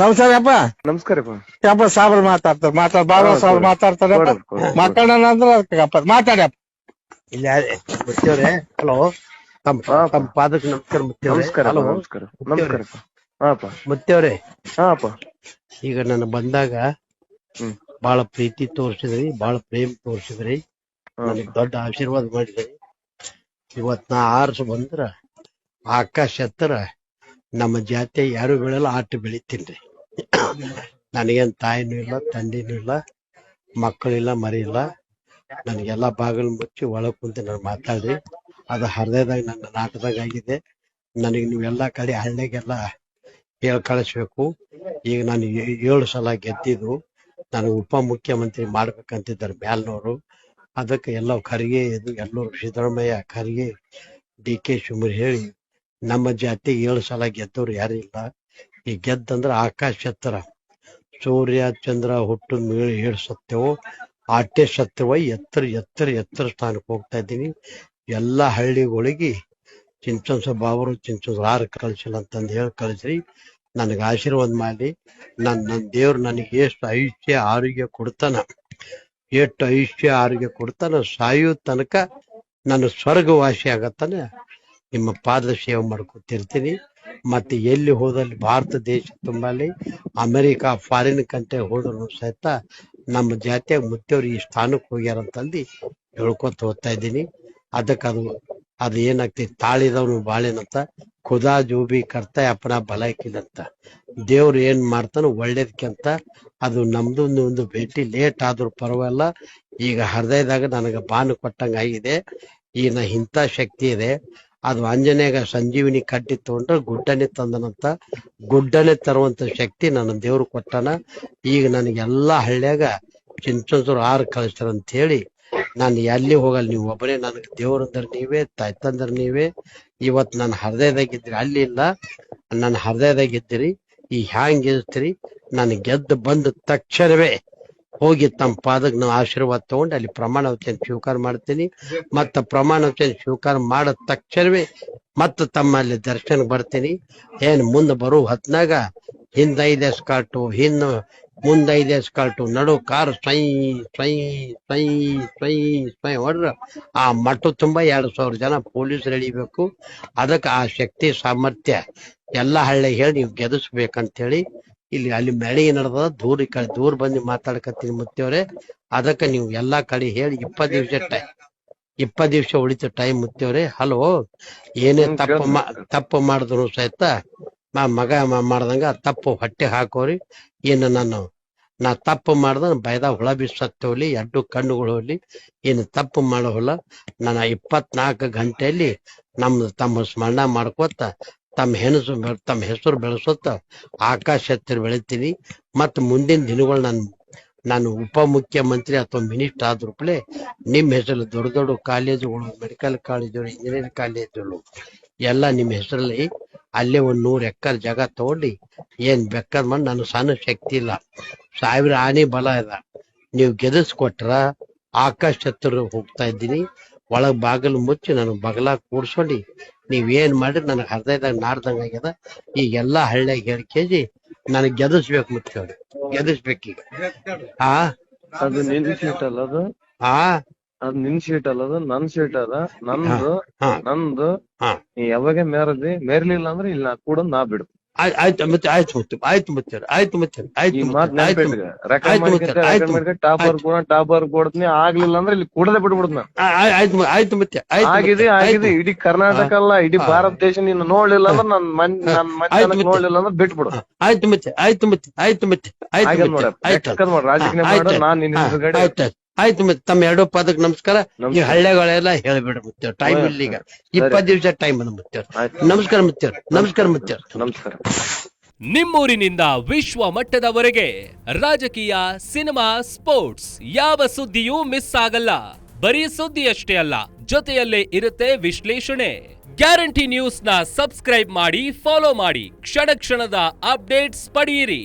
ನಮಸ್ಕಾರ ಅಪ್ಪ. ನಮಸ್ಕಾರಪ್ಪ. ಯಪ್ಪ ಸಾಬ್ರು ಮಾತಾಡ್ತಾರೆ ಬಾಬಾ ಸಾಬ್ರು ಮಾತಾಡ್ತಾರೆ. ಮಕ್ಕಳನ್ನ ಅಂದ್ರೆ ಅದಕ್ಕಪ್ಪ ಮಾತಾಡಿ ಅಪ್ಪ. ಇಲ್ಲ ಮುತ್ತೇವ್ರೆ, ಹಲೋ. ತಮ್ಮ ಪಾದಕ್ಕೆ ನಮಸ್ಕಾರ ಮುತ್ತೇವ್ರೆ. ನಮಸ್ಕಾರ. ಹಲೋ ನಮಸ್ಕಾರ. ನಮಸ್ಕಾರಪ್ಪ. ಹಾಪ ಮುತ್ತೇವ್ರೆ, ಹಾಪ. ಈಗ ನಾನು ಬಂದಾಗ ಬಹಳ ಪ್ರೀತಿ ತೋರಿಸಿದ್ರಿ, ಬಹಳ ಪ್ರೇಮ ತೋರಿಸಿದ್ರಿ, ನನಗೆ ದೊಡ್ಡ ಆಶೀರ್ವಾದ ಮಾಡಿದ್ರಿ. ಇವತ್ ನಾ ಆರ್ಸ್ ಬಂದ್ರ ಆಕಾಶ ಹತ್ರ ನಮ್ಮ ಜಾತಿ ಯಾರು ಬೆಳೆಯಲ್ಲ ಆಟ ಬೆಳಿತೀನ್ರಿ. ನನಗೇನ್ ತಾಯಿನೂ ಇಲ್ಲ, ತಂದೆನೂ ಇಲ್ಲ, ಮಕ್ಕಳಿಲ್ಲ, ಮರಿ ಇಲ್ಲ. ನನಗೆಲ್ಲಾ ಬಾಗಿಲು ಮುಚ್ಚಿ ಒಳಗ್ ಕುಂತ ನಾನು ಮಾತಾಡ್ರಿ. ಅದು ಹೃದಯದಾಗ ನನ್ನ ನಾಟದಾಗ ಆಗಿದೆ. ನನಗೆ ನೀವೆಲ್ಲಾ ಕಡೆ ಹಳ್ಳಿಗೆಲ್ಲ ಹೇಳ್ ಕಳಿಸ್ಬೇಕು. ಈಗ ನಾನು 7 ಸಲ ಗೆದ್ದಿದ್ದು, ನಾನು ಉಪ ಮುಖ್ಯಮಂತ್ರಿ ಮಾಡ್ಬೇಕಂತಿದ್ದಾರೆ ಮ್ಯಾಲ್ನವರು. ಅದಕ್ಕೆ ಎಲ್ಲ ಖರ್ಗೆ ಇದು ಎಲ್ಲರೂ ಸಿದ್ದರಾಮಯ್ಯ, ಖರ್ಗೆ, DK ಶಿವಮೂರ್ತಿ ಹೇಳಿ ನಮ್ಮ ಜಾತಿಗೆ 7 ಸಲ ಗೆದ್ದವ್ರು ಯಾರು ಇಲ್ಲ. ಈ ಗೆದ್ದಂದ್ರೆ ಆಕಾಶ ಹತ್ರ ಸೂರ್ಯ ಚಂದ್ರ ಹುಟ್ಟು ಹೇಳಿ ಸತ್ಯವೋ ಆಟೆ ಸತ್ಯವ ಎತ್ತರ ಎತ್ತರ ಎತ್ತರ ಸ್ಥಾನಕ್ಕೆ ಹೋಗ್ತಾ ಇದ್ದೀನಿ. ಎಲ್ಲಾ ಹಳ್ಳಿಗಳಿಗೆ ಚಿಂಚನ್ಸ ಬಾಬರು ಚಿಂಚನ್ಸ ಯಾರು ಕಳಿಸಿಲ್ಲ ಅಂತಂದು ಹೇಳಿ ಕಳಿಸ್ರಿ. ನನಗೆ ಆಶೀರ್ವಾದ ಮಾಡಿ. ನನ್ನ ದೇವ್ರು ನನಗೆ ಎಷ್ಟು ಆಯುಷ್ಯ ಆರೋಗ್ಯ ಕೊಡ್ತಾನ, ಎಷ್ಟು ಆಯುಷ್ಯ ಆರೋಗ್ಯ ಕೊಡ್ತಾನ, ಸಾಯೋ ತನಕ ನನ್ನ ಸ್ವರ್ಗವಾಸಿ ಆಗತ್ತಾನೆ. ನಿಮ್ಮ ಪಾದ ಸೇವೆ ಮಾಡ್ಕೊತಿರ್ತೀನಿ. ಮತ್ತೆ ಎಲ್ಲಿ ಹೋದಲ್ಲಿ ಭಾರತ ದೇಶ ತುಂಬಲ್ಲಿ ಅಮೆರಿಕ ಫಾರಿನ್ ಕಂಟ್ರಿ ಹೋದ್ರು ಸಹಿತ ನಮ್ಮ ಜಾತಿಯಾಗ ಮುತ್ತೇವ್ರು ಈ ಸ್ಥಾನಕ್ಕೆ ಹೋಗ್ಯಾರಂತಂದು ಹೇಳ್ಕೊತ ಹೋಗ್ತಾ ಇದ್ದೀನಿ. ಅದಕ್ಕೆ ಅದು ಏನಾಗ್ತೈತಿ, ತಾಳಿದವನು ಬಾಳೆನಂತ, ಖುದಾ ಜೋಬಿ ಕರ್ತ ಅಪ್ಪನ ಬಲಾಕಿದಂತ. ದೇವ್ರು ಏನ್ ಮಾಡ್ತಾನೋ ಒಳ್ಳೇದಕ್ಕಿಂತ. ಅದು ನಮ್ದು ಒಂದು ಭೇಟಿ ಲೇಟ್ ಆದ್ರೂ ಪರವಾಗಿಲ್ಲ. ಈಗ ಹೃದಯದಾಗ ನನಗೆ ಬಾನು ಕೊಟ್ಟಂಗ ಆಗಿದೆ. ಈಗ ಇಂಥ ಶಕ್ತಿ ಇದೆ. ಅದು ಆಂಜನೇಯಗ ಸಂಜೀವಿನಿ ಕಡ್ಡಿ ತಗೊಂಡ್ರೆ ಗುಡ್ಡನೆ ತಂದನಂತ. ಗುಡ್ಡನೆ ತರುವಂತ ಶಕ್ತಿ ನನ್ನ ದೇವ್ರು ಕೊಟ್ಟಾನ. ಈಗ ನನಗೆಲ್ಲಾ ಹಳ್ಳಿಯಾಗ ಚಿಂಚನ್ಸರು 6 ಕಳಿಸ್ತಾರಂತ ಹೇಳಿ ನಾನು ಎಲ್ಲಿ ಹೋಗಲ್ಲ. ನೀವು ಒಬ್ಬರೇ ನನಗೆ ದೇವ್ರಂದ್ರೆ ನೀವೇ, ತಾಯ್ತಂದ್ರೆ ನೀವೇ. ಇವತ್ ನನ್ನ ಹೃದಯದಾಗಿದ್ರಿ, ಅಲ್ಲಿ ಇಲ್ಲ, ನನ್ನ ಹೃದಯದಾಗಿದ್ದೀರಿ. ಈ ಹ್ಯಾಂಗ್ ಗೆಲ್ತೀರಿ? ನಾನು ಗೆದ್ದು ಬಂದ ತಕ್ಷಣವೇ ಹೋಗಿ ತಮ್ಮ ಪಾದಕ್ಕೆ ನಾವು ಆಶೀರ್ವಾದ ತಗೊಂಡು ಅಲ್ಲಿ ಪ್ರಮಾಣ ವಚನ ಸ್ವೀಕಾರ ಮಾಡ್ತೀನಿ. ಮತ್ತ ಪ್ರಮಾಣ ವಚನ ಸ್ವೀಕಾರ ಮಾಡಿದ ತಕ್ಷಣವೇ ಮತ್ತ ತಮ್ಮಲ್ಲಿ ದರ್ಶನ ಬರ್ತೀನಿ. ಏನ್ ಮುಂದೆ ಬರೋ ಹೊತ್ನಾಗ ಹಿಂದ್ 5 ಎಸ್ಕಾರ್ಟು, ಮುಂದ್ 5 ಎಸ್ಕಾರ್ಟು, ನಡು ಕಾರ್ ಸ್ವೈ ಸ್ವೈ ಸ್ವೈ ಸ್ವೈ ಸ್ವೈ ಹೊಡ್ರ ಆ ಮಠ ತುಂಬಾ 2,000 ಜನ ಪೊಲೀಸರು ಎಳಿಬೇಕು. ಅದಕ್ಕೆ ಆ ಶಕ್ತಿ ಸಾಮರ್ಥ್ಯ ಎಲ್ಲಾ ಹಳ್ಳಿಗೆ ಹೇಳಿ ನೀವು ಗೆದಿಸ್ಬೇಕಂತ ಹೇಳಿ ಇಲ್ಲಿ ಅಲ್ಲಿ ಮೆಳಿಗೆ ನಡೆದ ದೂರ ಬಂದು ಮಾತಾಡ್ಕತ್ತೀನಿ ಮುತ್ತೇವ್ರೆ. ಅದಕ್ಕೆ ನೀವು ಎಲ್ಲಾ ಕಡೆ ಹೇಳಿ 20 ದಿವಸ ಉಳಿತ ಟೈಮ್ ಮುತ್ತೇವ್ರೆ. ಹಲೋ, ಏನೇ ತಪ್ಪು ಮಾಡಿದ್ರು ಸಹಿತ ಮಗ ಮಾಡ್ದಂಗ ತಪ್ಪು ಹೊಟ್ಟೆ ಹಾಕೋರಿ. ಏನು ನಾ ತಪ್ಪು ಮಾಡ್ದ ಬೈದ ಹುಳ ಬಿಸತ್ತೆ ಹೋಗ್ಲಿ, 2 ಕಣ್ಣುಗಳು ಹೋಗ್ಲಿ, ಏನು ತಪ್ಪು ಮಾಡೋಲ್ಲ. ನಾನು 24 ಗಂಟೆಯಲ್ಲಿ ತಮ್ಮ ಸ್ಮರಣ ಮಾಡ್ಕೋತ ತಮ್ಮ ಹೆಸರು ಬೆಳೆಸೋತ ಆಕಾಶ ಹತ್ತಿರ ಬೆಳಿತೀನಿ. ಮತ್ ಮುಂದಿನ ದಿನಗಳು ನಾನು ಉಪ ಮುಖ್ಯಮಂತ್ರಿ ಅಥವಾ ಮಿನಿಸ್ಟರ್ ಆದ್ರೂಪಲೆ ನಿಮ್ಮ ಹೆಸರಲ್ಲಿ ದೊಡ್ಡ ಕಾಲೇಜುಗಳು, ಮೆಡಿಕಲ್ ಕಾಲೇಜುಗಳು, ಇಂಜಿನಿಯರಿಂಗ್ ಕಾಲೇಜುಗಳು ಎಲ್ಲ ನಿಮ್ಮ ಹೆಸರಲ್ಲಿ ಅಲ್ಲೇ 100 ಎಕರೆ ಜಾಗ ತಗೊಂಡು ಏನ್ ಬೇಕಾದ್ ಮಾಡಿ. ನಾನು ಸಣ್ಣ ಶಕ್ತಿ ಇಲ್ಲ, 1000 ಆನೆ ಬಲ ಇದೆ. ನೀವು ಗೆದಿಸ್ಕೊಟ್ರ ಆಕಾಶ ಹತ್ತಿರ ಹೋಗ್ತಾ ಇದ್ದೀನಿ. ಒಳಗ್ ಬಾಗಿಲು ಮುಚ್ಚಿ ನಾನು ಬಗಲಾಗ ಕೂಡ್ಸ್ಕೊಂಡು ನೀವೇನ್ ಮಾಡ್ರಿ ನನಗೆ ಹೃದಯದಾಗ ನಾಡ್ದಂಗ ಆಗ್ಯದ. ಈಗೆಲ್ಲಾ ಹಳ್ಳಿಯಾಗ 2 kg ನನಗ್ ಗೆದಿಸ್ಬೇಕು ಮುಚ್ಚವ್ರಿ, ಗೆದಿಸ್ಬೇಕೀಗ. ಅದು ನಿನ್ ಸೀಟ್ ಅಲ್ಲ, ಅದು ನಿನ್ ಸೀಟ್ ಅಲ್ಲ, ಅದು ನನ್ ಸೀಟ್ ಅದ. ನಂದು ನೀ ಯಾವಾಗ ಮೇರ್ಲಿಲ್ಲ ಅಂದ್ರೆ ಇಲ್ಲಿ ಕೂಡ ನಾ ಬಿಡು. ಆಯ್ತು ಟಾಪರ್ ಕೊಡ್ತೀನಿ. ಆಗ್ಲಿಲ್ಲ ಅಂದ್ರೆ ಇಲ್ಲಿ ಕೂಡಲೇ ಬಿಡ್ಬಿಡುದ್ ನಾನು. ಆಯ್ತು ಮತ್ತೆ ಆಗಿದೆ ಇಡೀ ಕರ್ನಾಟಕ ಅಲ್ಲ, ಇಡೀ ಭಾರತ ದೇಶ ನೀನು ನೋಡ್ಲಿಲ್ಲ ಅಂದ್ರೆ ನೋಡ್ಲಿಲ್ಲ ಅಂದ್ರೆ ಬಿಟ್ಬಿಡು. ರಾಜಕೀಯ ಮಾಡು, ನಾನ್ ನಿನ್ನ ಆಯ್ತು ಮತ್ತೆ ತಮ್ಮ 2 ಪಾದಕ್ಕೆ ನಮಸ್ಕಾರ. ಈ ಹಳ್ಳಿಗಳೆಲ್ಲ ಹೇಳ್ಬಿಡ ಮುತ್ತೇವ್, ಟೈಮ್ ಇಲ್ಲ ಈಗ, 20 ದಿವಸ ಟೈಮ್ ಅದ ಮುತ್ತೇವ್. ನಮಸ್ಕಾರ ಮುತ್ತೇವ್, ನಮಸ್ಕಾರ ಮುತ್ತೇವ್, ನಮಸ್ಕಾರ. ನಿಮ್ಮೂರಿನಿಂದ ವಿಶ್ವ ಮಟ್ಟದವರೆಗೆ ರಾಜಕೀಯ, ಸಿನಿಮಾ, ಸ್ಪೋರ್ಟ್ಸ್ ಯಾವ ಸುದ್ದಿಯೂ ಮಿಸ್ ಆಗಲ್ಲ. ಬರೀ ಸುದ್ದಿಯಷ್ಟೇ ಅಲ್ಲ, ಜೊತೆಯಲ್ಲೇ ಇರುತ್ತೆ ವಿಶ್ಲೇಷಣೆ. ಗ್ಯಾರಂಟಿ ನ್ಯೂಸ್ ನ ಸಬ್ಸ್ಕ್ರೈಬ್ ಮಾಡಿ, ಫಾಲೋ ಮಾಡಿ, ಕ್ಷಣ ಕ್ಷಣದ ಅಪ್ಡೇಟ್ಸ್ ಪಡೆಯಿರಿ.